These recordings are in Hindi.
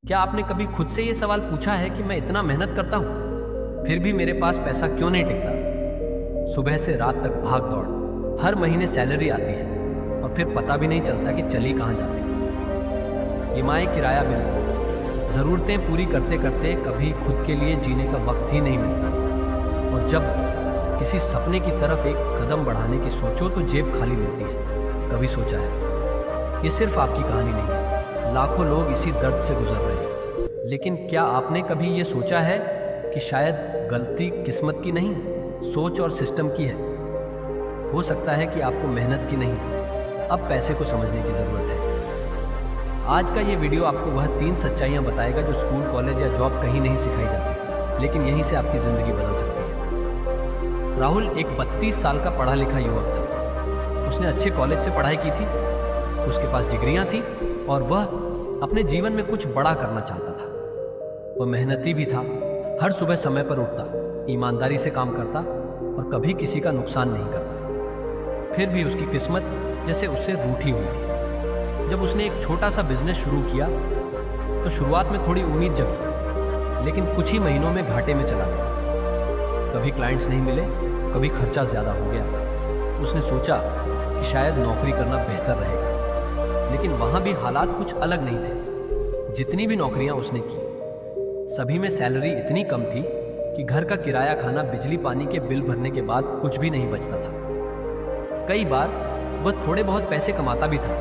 क्या आपने कभी खुद से ये सवाल पूछा है कि मैं इतना मेहनत करता हूँ फिर भी मेरे पास पैसा क्यों नहीं टिकता? सुबह से रात तक भाग दौड़, हर महीने सैलरी आती है और फिर पता भी नहीं चलता कि चली कहाँ जाती। ईएमआई, किराया बिल, ज़रूरतें पूरी करते करते कभी खुद के लिए जीने का वक्त ही नहीं मिलता। और जब किसी सपने की तरफ एक कदम बढ़ाने की सोचो तो जेब खाली मिलती है। कभी सोचा है ये सिर्फ आपकी कहानी नहीं है, लाखों लोग इसी दर्द से गुजर रहे हैं। लेकिन क्या आपने कभी ये सोचा है कि शायद गलती किस्मत की नहीं, सोच और सिस्टम की है? हो सकता है कि आपको मेहनत की नहीं, अब पैसे को समझने की ज़रूरत है। आज का ये वीडियो आपको वह 3 सच्चाइयाँ बताएगा जो स्कूल, कॉलेज या जॉब कहीं नहीं सिखाई जाती, लेकिन यहीं से आपकी ज़िंदगी बदल सकती है। राहुल एक 32 साल का पढ़ा लिखा युवक था। उसने अच्छे कॉलेज से पढ़ाई की थी, उसके पास डिग्रियां थी और वह अपने जीवन में कुछ बड़ा करना चाहता था। वह मेहनती भी था, हर सुबह समय पर उठता, ईमानदारी से काम करता और कभी किसी का नुकसान नहीं करता। फिर भी उसकी किस्मत जैसे उससे रूठी हुई थी। जब उसने एक छोटा सा बिजनेस शुरू किया तो शुरुआत में थोड़ी उम्मीद जगी, लेकिन कुछ ही महीनों में घाटे में चला गया। कभी क्लाइंट्स नहीं मिले, कभी खर्चा ज़्यादा हो गया। उसने सोचा कि शायद नौकरी करना बेहतर रहेगा, लेकिन वहाँ भी हालात कुछ अलग नहीं थे। जितनी भी नौकरियाँ उसने की, सभी में सैलरी इतनी कम थी कि घर का किराया, खाना, बिजली पानी के बिल भरने के बाद कुछ भी नहीं बचता था। कई बार वह थोड़े बहुत पैसे कमाता भी था,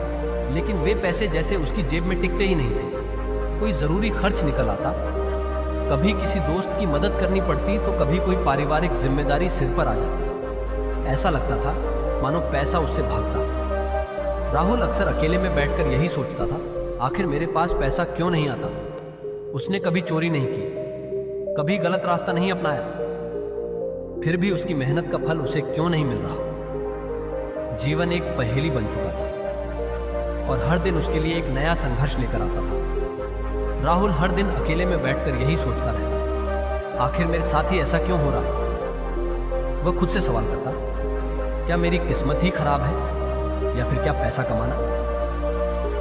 लेकिन वे पैसे जैसे उसकी जेब में टिकते ही नहीं थे। कोई ज़रूरी खर्च निकल आता, कभी किसी दोस्त की मदद करनी पड़ती तो कभी कोई पारिवारिक जिम्मेदारी सिर पर आ जाती। ऐसा लगता था मानो पैसा उससे भागता। राहुल अक्सर अकेले में बैठकर यही सोचता था, आखिर मेरे पास पैसा क्यों नहीं आता? उसने कभी चोरी नहीं की, कभी गलत रास्ता नहीं अपनाया, फिर भी उसकी मेहनत का फल उसे क्यों नहीं मिल रहा? जीवन एक पहेली बन चुका था और हर दिन उसके लिए एक नया संघर्ष लेकर आता था। राहुल हर दिन अकेले में बैठकर यही सोचता रहता, आखिर मेरे साथ ही ऐसा क्यों हो रहा है? वह खुद से सवाल करता, क्या मेरी किस्मत ही खराब है या फिर क्या पैसा कमाना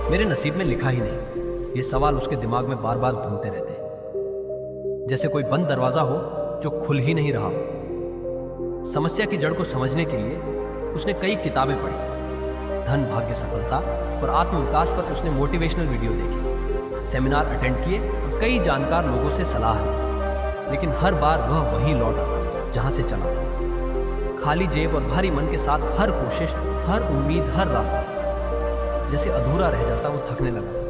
मेरे नसीब में लिखा ही नहीं? ये सवाल उसके दिमाग में बार बार घूमते रहते, जैसे कोई बंद दरवाजा हो जो खुल ही नहीं रहा हो। समस्या की जड़ को समझने के लिए उसने कई किताबें पढ़ी, धन, भाग्य, सफलता और आत्मविकास पर उसने मोटिवेशनल वीडियो देखी, सेमिनार अटेंड किए और कई जानकार लोगों से सलाह ली। लेकिन हर बार वह वहीं लौट आता जहां से चला था, खाली जेब और भारी मन के साथ। हर कोशिश, हर उम्मीद, हर रास्ता जैसे अधूरा रह जाता। वो थकने लगा था,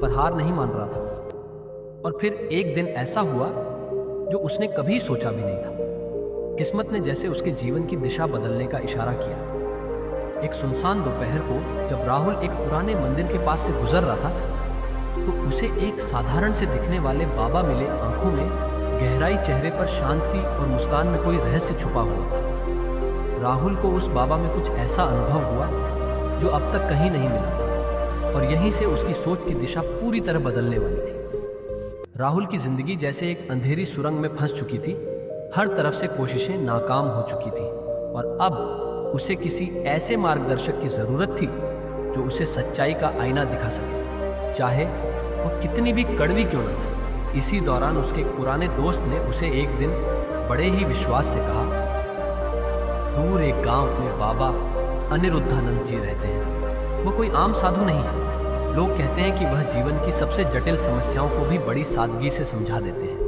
पर हार नहीं मान रहा था। और फिर एक दिन ऐसा हुआ जो उसने कभी सोचा भी नहीं था। किस्मत ने जैसे उसके जीवन की दिशा बदलने का इशारा किया। एक सुनसान दोपहर को जब राहुल एक पुराने मंदिर के पास से गुजर रहा था, तो उसे एक साधारण से दिखने वाले बाबा मिले। आंखों में गहराई, चेहरे पर शांति और मुस्कान में कोई रहस्य छुपा हुआ था। राहुल को उस बाबा में कुछ ऐसा अनुभव हुआ जो अब तक कहीं नहीं मिला था, और यहीं से उसकी सोच की दिशा पूरी तरह बदलने वाली थी। राहुल की जिंदगी जैसे एक अंधेरी सुरंग में फंस चुकी थी। हर तरफ से कोशिशें नाकाम हो चुकी थी और अब उसे किसी ऐसे मार्गदर्शक की जरूरत थी जो उसे सच्चाई का आईना दिखा सके, चाहे वो कितनी भी कड़वी क्यों न हो। इसी दौरान उसके एक पुराने दोस्त ने उसे एक दिन बड़े ही विश्वास से कहा, दूर एक गांव में बाबा अनिरुद्धानंद जी रहते हैं। वो कोई आम साधु नहीं है। लोग कहते हैं कि वह जीवन की सबसे जटिल समस्याओं को भी बड़ी सादगी से समझा देते हैं।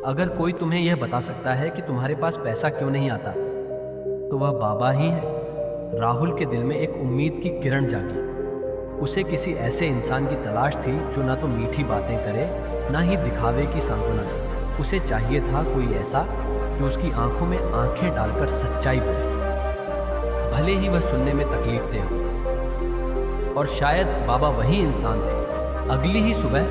अगर कोई तुम्हें यह बता सकता है कि तुम्हारे पास पैसा क्यों नहीं आता, तो वह बाबा ही है। राहुल के दिल में एक उम्मीद की किरण जागी। उसे किसी ऐसे इंसान की तलाश थी जो ना तो मीठी बातें करे, ना ही दिखावे की सांत्वना दे। उसे चाहिए था कोई ऐसा जो उसकी आंखों में आंखें डालकर सच्चाई बोले, भले ही वह सुनने में तकलीफ दे हो। और शायद बाबा वही इंसान थे। अगली ही सुबह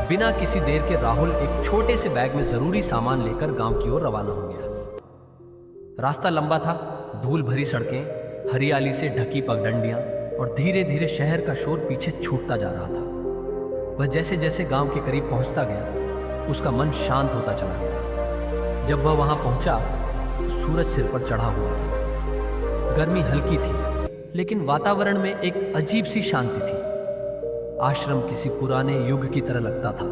बिना किसी देर के राहुल एक छोटे से बैग में जरूरी सामान लेकर गांव की ओर रवाना हो गया। रास्ता लंबा था, धूल भरी सड़कें, हरियाली से ढकी पगडंडियां और धीरे धीरे शहर का शोर पीछे छूटता जा रहा था। वह जैसे जैसे गांव के करीब पहुंचता गया, उसका मन शांत होता चला गया। जब वह वहां पहुंचा तो सूरज सिर पर चढ़ा हुआ था। गर्मी हल्की थी, लेकिन वातावरण में एक अजीब सी शांति थी। आश्रम किसी पुराने युग की तरह लगता था।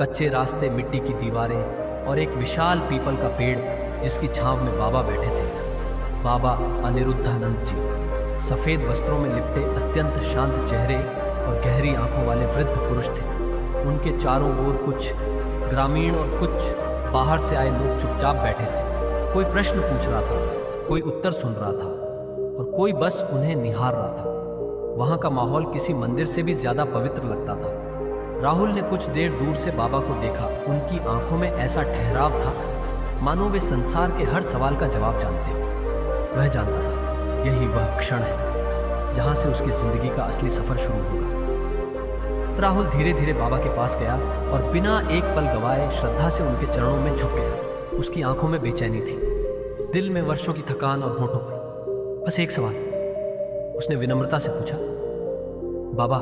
कच्चे रास्ते, मिट्टी की दीवारें और एक विशाल पीपल का पेड़ जिसकी छांव में बाबा बैठे थे। बाबा अनिरुद्धानंद जी सफ़ेद वस्त्रों में लिपटे अत्यंत शांत चेहरे और गहरी आंखों वाले वृद्ध पुरुष थे। उनके चारों ओर कुछ ग्रामीण और कुछ बाहर से आए लोग चुपचाप बैठे थे। कोई प्रश्न पूछ रहा था, कोई उत्तर सुन रहा था और कोई बस उन्हें निहार रहा था। वहाँ का माहौल किसी मंदिर से भी ज़्यादा पवित्र लगता था। राहुल ने कुछ देर दूर से बाबा को देखा। उनकी आंखों में ऐसा ठहराव था मानो वे संसार के हर सवाल का जवाब जानते हो। वह जानता था यही वह क्षण है जहाँ से उसकी जिंदगी का असली सफर शुरू होगा। राहुल धीरे धीरे बाबा के पास गया और बिना एक पल गवाए श्रद्धा से उनके चरणों में झुक गया। उसकी आंखों में बेचैनी थी, दिल में वर्षों की थकान और होठों पर बस एक सवाल। उसने विनम्रता से पूछा, बाबा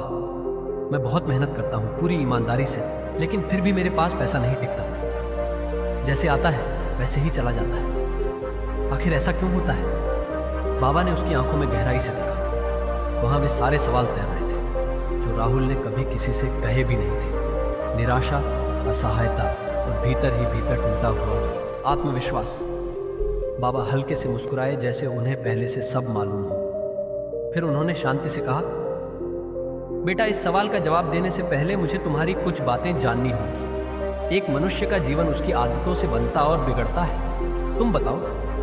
मैं बहुत मेहनत करता हूँ पूरी ईमानदारी से, लेकिन फिर भी मेरे पास पैसा नहीं टिकता। जैसे आता है वैसे ही चला जाता है। आखिर ऐसा क्यों होता है? बाबा ने उसकी आंखों में गहराई से देखा। वहाँ वे सारे सवाल तैर रहे थे जो राहुल ने कभी किसी से कहे भी नहीं थे। निराशा, असहायता और भीतर ही भीतर टूटा हुआ आत्मविश्वास। बाबा हल्के से मुस्कुराए जैसे उन्हें पहले से सब मालूम हो। फिर उन्होंने शांति से कहा, बेटा इस सवाल का जवाब देने से पहले मुझे तुम्हारी कुछ बातें जाननी होंगी। एक मनुष्य का जीवन उसकी आदतों से बनता और बिगड़ता है। तुम बताओ,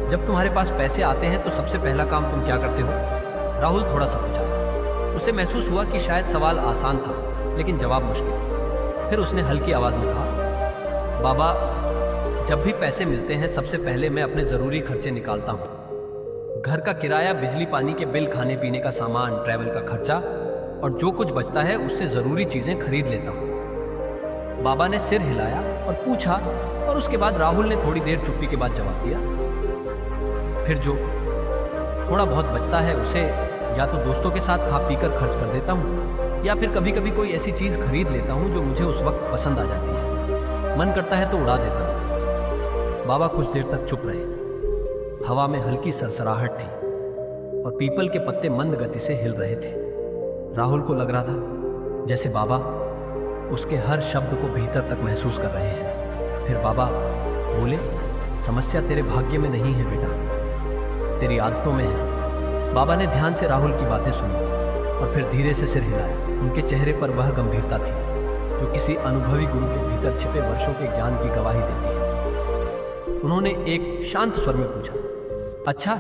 जब तुम्हारे पास पैसे आते हैं तो सबसे पहला काम तुम क्या करते हो? राहुल थोड़ा सा पूछा। उसे महसूस हुआ कि शायद सवाल आसान था लेकिन जवाब मुश्किल। फिर उसने हल्की आवाज में कहा, बाबा जब भी पैसे मिलते हैं सबसे पहले मैं अपने ज़रूरी खर्चे निकालता हूँ। घर का किराया, बिजली पानी के बिल, खाने पीने का सामान, ट्रैवल का खर्चा और जो कुछ बचता है उससे ज़रूरी चीज़ें खरीद लेता हूँ। बाबा ने सिर हिलाया और पूछा और उसके बाद राहुल ने थोड़ी देर चुप्पी के बाद जवाब दिया, फिर जो थोड़ा बहुत बचता है उसे या तो दोस्तों के साथ खा पी कर खर्च कर देता हूँ या फिर कभी कभी कोई ऐसी चीज़ खरीद लेता हूँ जो मुझे उस वक्त पसंद आ जाती है। मन करता है तो उड़ा देता हूँ। बाबा कुछ देर तक चुप रहे। हवा में हल्की सरसराहट थी और पीपल के पत्ते मंद गति से हिल रहे थे। राहुल को लग रहा था जैसे बाबा उसके हर शब्द को भीतर तक महसूस कर रहे हैं। फिर बाबा बोले, समस्या तेरे भाग्य में नहीं है बेटा, तेरी आदतों में है। बाबा ने ध्यान से राहुल की बातें सुनी और फिर धीरे से सिर हिलाया। उनके चेहरे पर वह गंभीरता थी जो किसी अनुभवी गुरु के भीतर छिपे वर्षों के ज्ञान की गवाही देती है। उन्होंने एक शांत स्वर में पूछा, अच्छा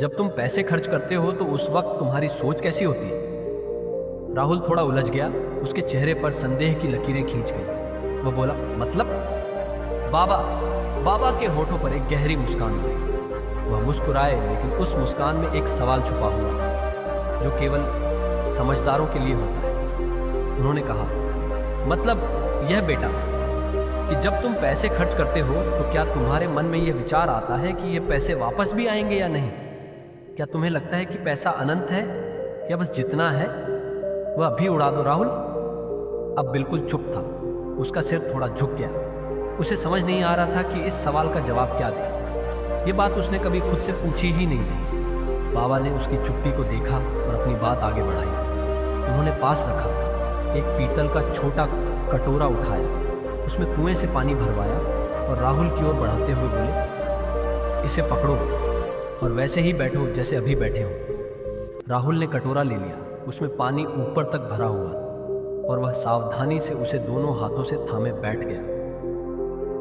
जब तुम पैसे खर्च करते हो तो उस वक्त तुम्हारी सोच कैसी होती है? राहुल थोड़ा उलझ गया। उसके चेहरे पर संदेह की लकीरें खींच गई। वह बोला, मतलब? बाबा के होठों पर एक गहरी मुस्कान उभरी। वह मुस्कुराए लेकिन उस मुस्कान में एक सवाल छुपा हुआ था जो केवल समझदारों के लिए होता है। उन्होंने कहा, मतलब यह बेटा कि जब तुम पैसे खर्च करते हो तो क्या तुम्हारे मन में यह विचार आता है कि ये पैसे वापस भी आएंगे या नहीं? क्या तुम्हें लगता है कि पैसा अनंत है या बस जितना है वह अभी उड़ा दो? राहुल अब बिल्कुल चुप था। उसका सिर थोड़ा झुक गया। उसे समझ नहीं आ रहा था कि इस सवाल का जवाब क्या दे। ये बात उसने कभी खुद से पूछी ही नहीं थी। बाबा ने उसकी चुप्पी को देखा और अपनी बात आगे बढ़ाई। उन्होंने पास रखा एक पीतल का छोटा कटोरा उठाया, उसमें कुएं से पानी भरवाया और राहुल की ओर बढ़ाते हुए बोले, इसे पकड़ो और वैसे ही बैठो जैसे अभी बैठे हो। राहुल ने कटोरा ले लिया। उसमें पानी ऊपर तक भरा हुआ और वह सावधानी से उसे दोनों हाथों से थामे बैठ गया।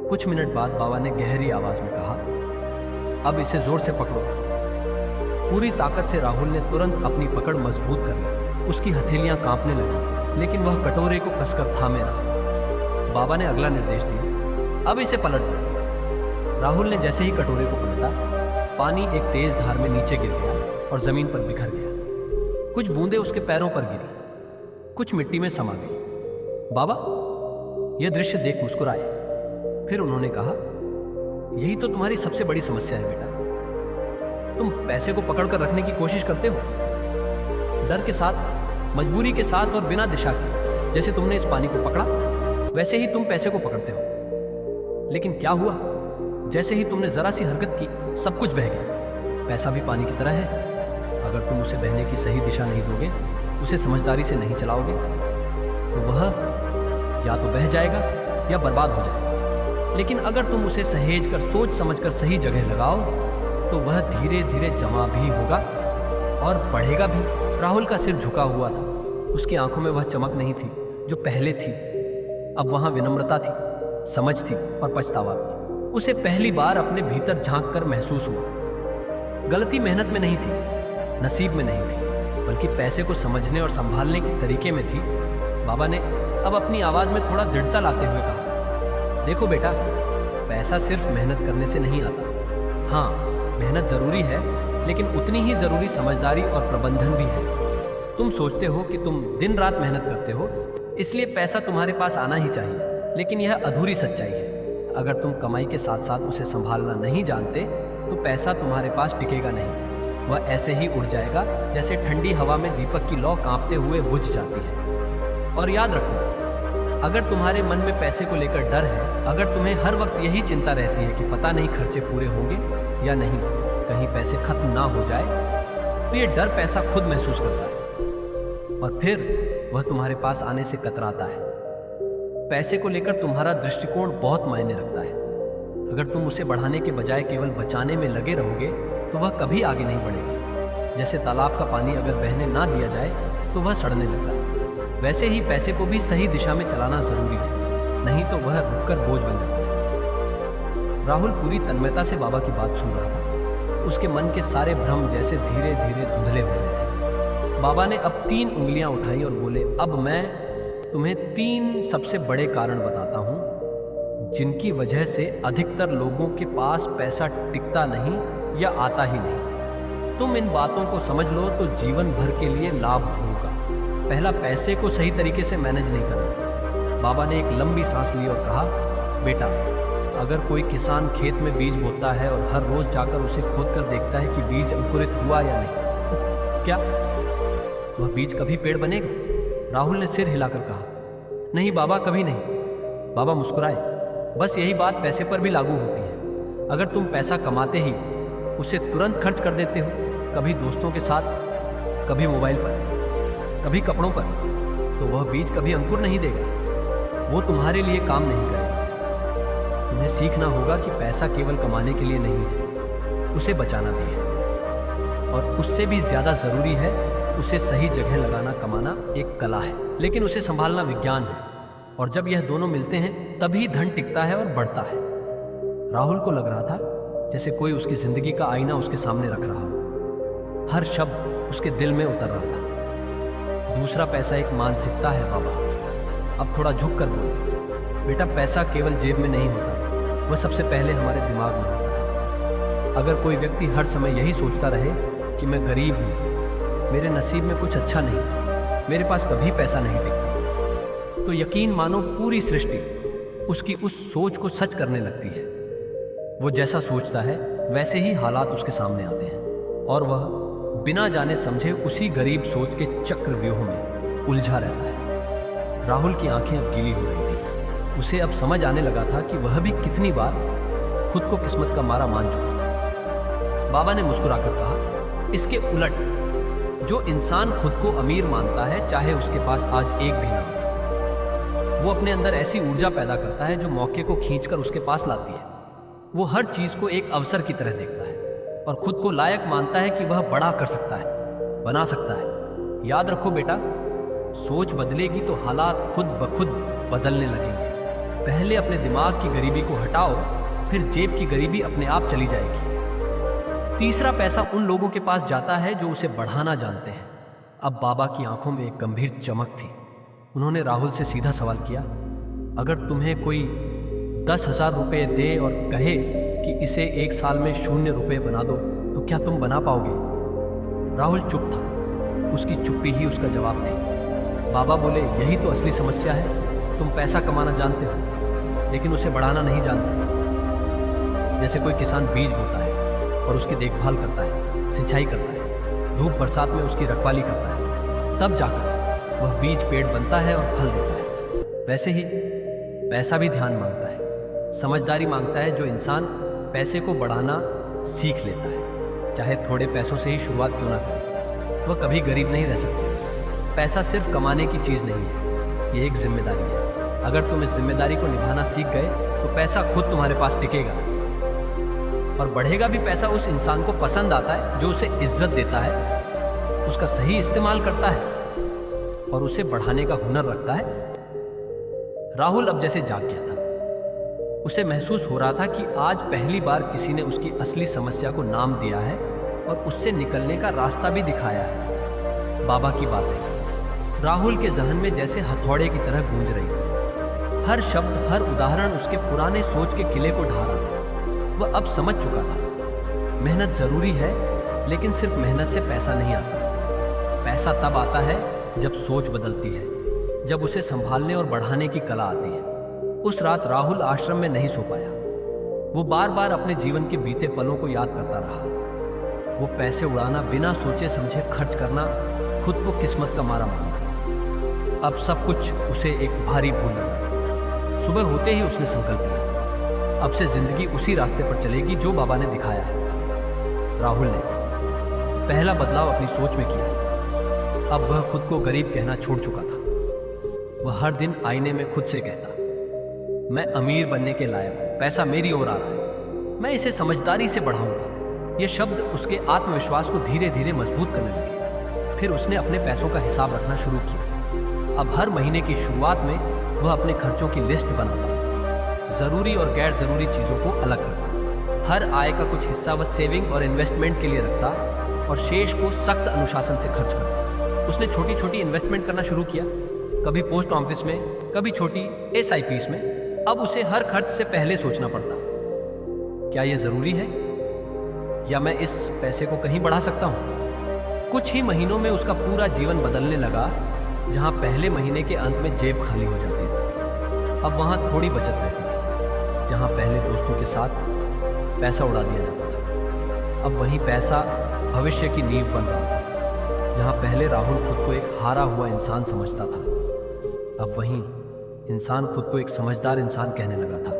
कुछ मिनट बाद बाबा ने गहरी आवाज में कहा, अब इसे जोर से पकड़ो। पूरी ताकत से राहुल ने तुरंत अपनी पकड़ मजबूत कर ली। उसकी हथेलियां कांपने लगी लेकिन वह कटोरे को कसकर थामे रहा। बाबा ने अगला निर्देश दिया, अब इसे पलट दो। राहुल ने जैसे ही कटोरे को पलटा, पानी एक तेज धार में नीचे गिर गया और जमीन पर बिखर गया। कुछ बूंदें उसके पैरों पर गिरी, कुछ मिट्टी में समा गई। बाबा यह दृश्य देख मुस्कुराए। फिर उन्होंने कहा, यही तो तुम्हारी सबसे बड़ी समस्या है बेटा। तुम पैसे को पकड़ कर रखने की कोशिश करते हो, डर के साथ, मजबूरी के साथ और बिना दिशा के। जैसे तुमने इस पानी को पकड़ा वैसे ही तुम पैसे को पकड़ते हो। लेकिन क्या हुआ? जैसे ही तुमने जरा सी हरकत की सब कुछ बह गया। पैसा भी पानी की तरह है, अगर तुम उसे बहने की सही दिशा नहीं दोगे उसे समझदारी से नहीं चलाओगे तो वह या तो बह जाएगा या बर्बाद हो जाएगा। लेकिन अगर तुम उसे सहेज कर सोच समझ कर सही जगह लगाओ तो वह धीरे धीरे जमा भी होगा और बढ़ेगा भी। राहुल का सिर झुका हुआ था। उसकी आंखों में वह चमक नहीं थी जो पहले थी। अब वहां विनम्रता थी, समझ थी और पछतावा भी। उसे पहली बार अपने भीतर झांक कर महसूस हुआ गलती मेहनत में नहीं थी, नसीब में नहीं थी, बल्कि पैसे को समझने और संभालने के तरीके में थी। बाबा ने अब अपनी आवाज में थोड़ा दृढ़ता लाते हुए कहा, देखो बेटा, पैसा सिर्फ मेहनत करने से नहीं आता। हाँ, मेहनत जरूरी है, लेकिन उतनी ही जरूरी समझदारी और प्रबंधन भी है। तुम सोचते हो कि तुम दिन रात मेहनत करते हो, इसलिए पैसा तुम्हारे पास आना ही चाहिए, लेकिन यह अधूरी सच्चाई है। अगर तुम कमाई के साथ साथ उसे संभालना नहीं जानते तो पैसा तुम्हारे पास टिकेगा नहीं। वह ऐसे ही उड़ जाएगा जैसे ठंडी हवा में दीपक की लौ कांपते हुए बुझ जाती है। और याद रखो, अगर तुम्हारे मन में पैसे को लेकर डर है, अगर तुम्हें हर वक्त यही चिंता रहती है कि पता नहीं खर्चे पूरे होंगे या नहीं, कहीं पैसे खत्म ना हो जाए, तो ये डर पैसा खुद महसूस करता है और फिर वह तुम्हारे पास आने से कतराता है। पैसे को लेकर तुम्हारा दृष्टिकोण बहुत मायने रखता है। अगर तुम उसे बढ़ाने के बजाय केवल बचाने में लगे रहोगे तो वह कभी आगे नहीं बढ़ेगा। जैसे तालाब का पानी अगर बहने ना दिया जाए तो वह सड़ने लगता है, वैसे ही पैसे को भी सही दिशा में चलाना जरूरी है, नहीं तो वह रुककर बोझ बन जाता है। राहुल पूरी तन्मयता से बाबा की बात सुन रहा था। उसके मन के सारे भ्रम जैसे धीरे धीरे धुंधले हो रहे थे। बाबा ने अब 3 उंगलियां उठाई और बोले, अब मैं तुम्हें 3 सबसे बड़े कारण बताता हूं जिनकी वजह से अधिकतर लोगों के पास पैसा टिकता नहीं या आता ही नहीं। तुम इन बातों को समझ लो तो जीवन भर के लिए लाभ होगा। पहला, पैसे को सही तरीके से मैनेज नहीं करना। बाबा ने एक लंबी सांस ली और कहा, बेटा, अगर कोई किसान खेत में बीज बोता है और हर रोज जाकर उसे खोद कर देखता है कि बीज अंकुरित हुआ या नहीं, क्या वह बीज कभी पेड़ बनेगा? राहुल ने सिर हिलाकर कहा, नहीं बाबा, कभी नहीं। बाबा मुस्कुराए, बस यही बात पैसे पर भी लागू होती है। अगर तुम पैसा कमाते ही उसे तुरंत खर्च कर देते हो, कभी दोस्तों के साथ, कभी मोबाइल पर, कभी कपड़ों पर, तो वह बीज कभी अंकुर नहीं देगा। वो तुम्हारे लिए काम नहीं करेगा। तुम्हें सीखना होगा कि पैसा केवल कमाने के लिए नहीं है, उसे बचाना भी है, और उससे भी ज्यादा जरूरी है उसे सही जगह लगाना। कमाना एक कला है, लेकिन उसे संभालना विज्ञान है, और जब यह दोनों मिलते हैं तभी धन टिकता है और बढ़ता है। राहुल को लग रहा था जैसे कोई उसकी जिंदगी का आईना उसके सामने रख रहा हो। हर शब्द उसके दिल में उतर रहा था। दूसरा, पैसा एक मानसिकता है बाबा। अब थोड़ा झुक कर बोले, बेटा, पैसा केवल जेब में नहीं होता, वह सबसे पहले हमारे दिमाग में होता है। अगर कोई व्यक्ति हर समय यही सोचता रहे कि मैं गरीब हूँ, मेरे नसीब में कुछ अच्छा नहीं, मेरे पास कभी पैसा नहीं टिकता, तो यकीन मानो पूरी सृष्टि उसकी उस सोच को सच करने लगती है। वो जैसा सोचता है वैसे ही हालात उसके सामने आते हैं, और वह बिना जाने समझे उसी गरीब सोच के चक्रव्यूह में उलझा रहता है। राहुल की आंखें अब गीली हो रही थी। उसे अब समझ आने लगा था कि वह भी कितनी बार खुद को किस्मत का मारा मान चुका था। बाबा ने मुस्कुराकर कहा, इसके उलट जो इंसान खुद को अमीर मानता है, चाहे उसके पास आज एक भी ना हो, वो अपने अंदर ऐसी ऊर्जा पैदा करता है जो मौके को खींचकर उसके पास लाती है। वो हर चीज को एक अवसर की तरह देखता है और खुद को लायक मानता है कि वह बड़ा कर सकता है, बना सकता है। याद रखो बेटा, सोच बदलेगी तो हालात खुद ब खुद बदलने लगेंगे। पहले अपने दिमाग की गरीबी को हटाओ, फिर जेब की गरीबी अपने आप चली जाएगी। तीसरा, पैसा उन लोगों के पास जाता है जो उसे बढ़ाना जानते हैं। अब बाबा की आंखों में एक गंभीर चमक थी। उन्होंने राहुल से सीधा सवाल किया, अगर तुम्हें कोई 10,000 रुपये दे और कहे कि इसे 1 साल में 0 रुपये बना दो, तो क्या तुम बना पाओगे? राहुल चुप था। उसकी चुप्पी ही उसका जवाब थी। बाबा बोले, यही तो असली समस्या है। तुम पैसा कमाना जानते हो, लेकिन उसे बढ़ाना नहीं जानते। जैसे कोई किसान बीज बोता है और उसकी देखभाल करता है, सिंचाई करता है, धूप बरसात में उसकी रखवाली करता है, तब जाकर वह बीज पेड़ बनता है और फल देता है। वैसे ही पैसा भी ध्यान मांगता है, समझदारी मांगता है। जो इंसान पैसे को बढ़ाना सीख लेता है, चाहे थोड़े पैसों से ही शुरुआत क्यों ना करे, वह कभी गरीब नहीं रह सकता। पैसा सिर्फ कमाने की चीज नहीं है, ये एक जिम्मेदारी है। अगर तुम इस जिम्मेदारी को निभाना सीख गए तो पैसा खुद तुम्हारे पास टिकेगा और बढ़ेगा भी। पैसा उस इंसान को पसंद आता है जो उसे इज्जत देता है, उसका सही इस्तेमाल करता है और उसे बढ़ाने का हुनर रखता है। राहुल अब जैसे जाग गया था। उसे महसूस हो रहा था कि आज पहली बार किसी ने उसकी असली समस्या को नाम दिया है और उससे निकलने का रास्ता भी दिखाया है। बाबा की बातें राहुल के जहन में जैसे हथौड़े की तरह गूंज रही। हर शब्द, हर उदाहरण उसके पुराने सोच के किले को ढा रहा था। वह अब समझ चुका था, मेहनत जरूरी है, लेकिन सिर्फ मेहनत से पैसा नहीं आता। पैसा तब आता है जब सोच बदलती है, जब उसे संभालने और बढ़ाने की कला आती है। उस रात राहुल आश्रम में नहीं सो पाया। वो बार बार अपने जीवन के बीते पलों को याद करता रहा। वो पैसे उड़ाना, बिना सोचे समझे खर्च करना, खुद को किस्मत का मारा मानना, अब सब कुछ उसे एक भारी भूल लगा। सुबह होते ही उसने संकल्प लिया, अब से जिंदगी उसी रास्ते पर चलेगी जो बाबा ने दिखाया है। राहुल ने पहला बदलाव अपनी सोच में किया। अब वह खुद को गरीब कहना छोड़ चुका था। वह हर दिन आईने में खुद से कहता, मैं अमीर बनने के लायक हूं, पैसा मेरी ओर आ रहा है, मैं इसे समझदारी से बढ़ाऊंगा। ये शब्द उसके आत्मविश्वास को धीरे धीरे मजबूत करने लगे। फिर उसने अपने पैसों का हिसाब रखना शुरू किया। अब हर महीने की शुरुआत में वह अपने खर्चों की लिस्ट बनाता, जरूरी और गैर जरूरी चीजों को अलग करता। हर आय का कुछ हिस्सा वह सेविंग और इन्वेस्टमेंट के लिए रखता और शेष को सख्त अनुशासन से खर्च करता। उसने छोटी छोटी इन्वेस्टमेंट करना शुरू किया, कभी पोस्ट ऑफिस में, कभी छोटी SIPs में। अब उसे हर खर्च से पहले सोचना पड़ता, क्या यह जरूरी है या मैं इस पैसे को कहीं बढ़ा सकता हूं। कुछ ही महीनों में उसका पूरा जीवन बदलने लगा। जहां पहले महीने के अंत में जेब खाली हो जाती थी, अब वहां थोड़ी बचत रहती थी। जहां पहले दोस्तों के साथ पैसा उड़ा दिया जाता था, अब वहीं पैसा भविष्य की नींव बन रहा था। जहां पहले राहुल खुद को एक हारा हुआ इंसान समझता था, अब वहीं इंसान खुद को एक समझदार इंसान कहने लगा था।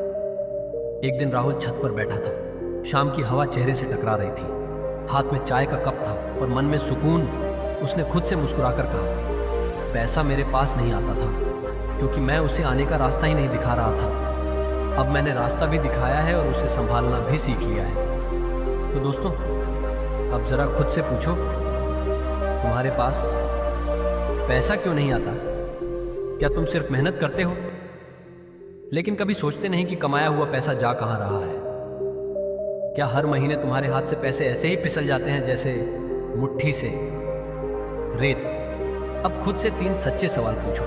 एक दिन राहुल छत पर बैठा था। शाम की हवा चेहरे से टकरा रही थी। हाथ में चाय का कप था और मन में सुकून। उसने खुद से मुस्कुराकर कहा, पैसा मेरे पास नहीं आता था क्योंकि मैं उसे आने का रास्ता ही नहीं दिखा रहा था। अब मैंने रास्ता भी दिखाया है और उसे संभालना भी सीख लिया है। तो दोस्तों, अब जरा खुद से पूछो, तुम्हारे पास पैसा क्यों नहीं आता? क्या तुम सिर्फ मेहनत करते हो लेकिन कभी सोचते नहीं कि कमाया हुआ पैसा जा कहां रहा है? क्या हर महीने तुम्हारे हाथ से पैसे ऐसे ही फिसल जाते हैं जैसे मुट्ठी से रेत? अब खुद से 3 सच्चे सवाल पूछो।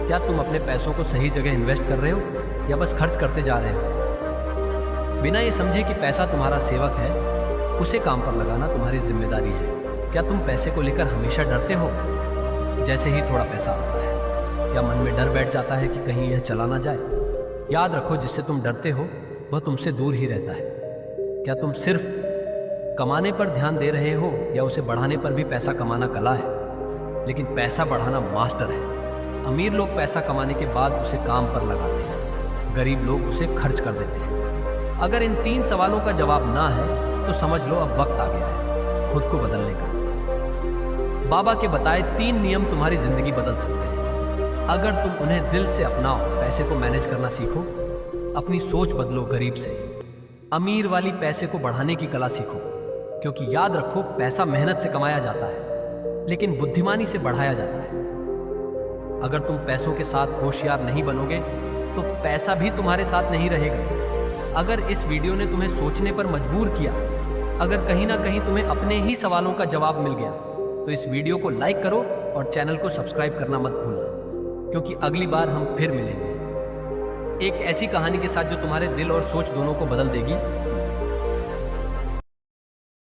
क्या तुम अपने पैसों को सही जगह इन्वेस्ट कर रहे हो या बस खर्च करते जा रहे हो? बिना ये समझे कि पैसा तुम्हारा सेवक है, उसे काम पर लगाना तुम्हारी जिम्मेदारी है। क्या तुम पैसे को लेकर हमेशा डरते हो? जैसे ही थोड़ा पैसा आता है, क्या मन में डर बैठ जाता है कि कहीं यह चला ना जाए? याद रखो, जिससे तुम डरते हो वह तुमसे दूर ही रहता है। क्या तुम सिर्फ कमाने पर ध्यान दे रहे हो या उसे बढ़ाने पर भी? पैसा कमाना कला है, लेकिन पैसा बढ़ाना मास्टर है। अमीर लोग पैसा कमाने के बाद उसे काम पर लगाते हैं, गरीब लोग उसे खर्च कर देते हैं। अगर इन 3 सवालों का जवाब ना है तो समझ लो अब वक्त आ गया है खुद को बदलने का। बाबा के बताए 3 नियम तुम्हारी जिंदगी बदल सकते हैं अगर तुम उन्हें दिल से अपनाओ। पैसे को मैनेज करना सीखो, अपनी सोच बदलो गरीब से, अमीर वाली पैसे को बढ़ाने की कला सीखो। क्योंकि याद रखो, पैसा मेहनत से कमाया जाता है लेकिन बुद्धिमानी से बढ़ाया जाता है। अगर तुम पैसों के साथ होशियार नहीं बनोगे तो पैसा भी तुम्हारे साथ नहीं रहेगा। अगर इस वीडियो ने तुम्हें सोचने पर मजबूर किया, अगर कहीं ना कहीं तुम्हें अपने ही सवालों का जवाब मिल गया, तो इस वीडियो को लाइक करो और चैनल को सब्सक्राइब करना मत भूलना, क्योंकि अगली बार हम फिर मिलेंगे एक ऐसी कहानी के साथ जो तुम्हारे दिल और सोच दोनों को बदल देगी।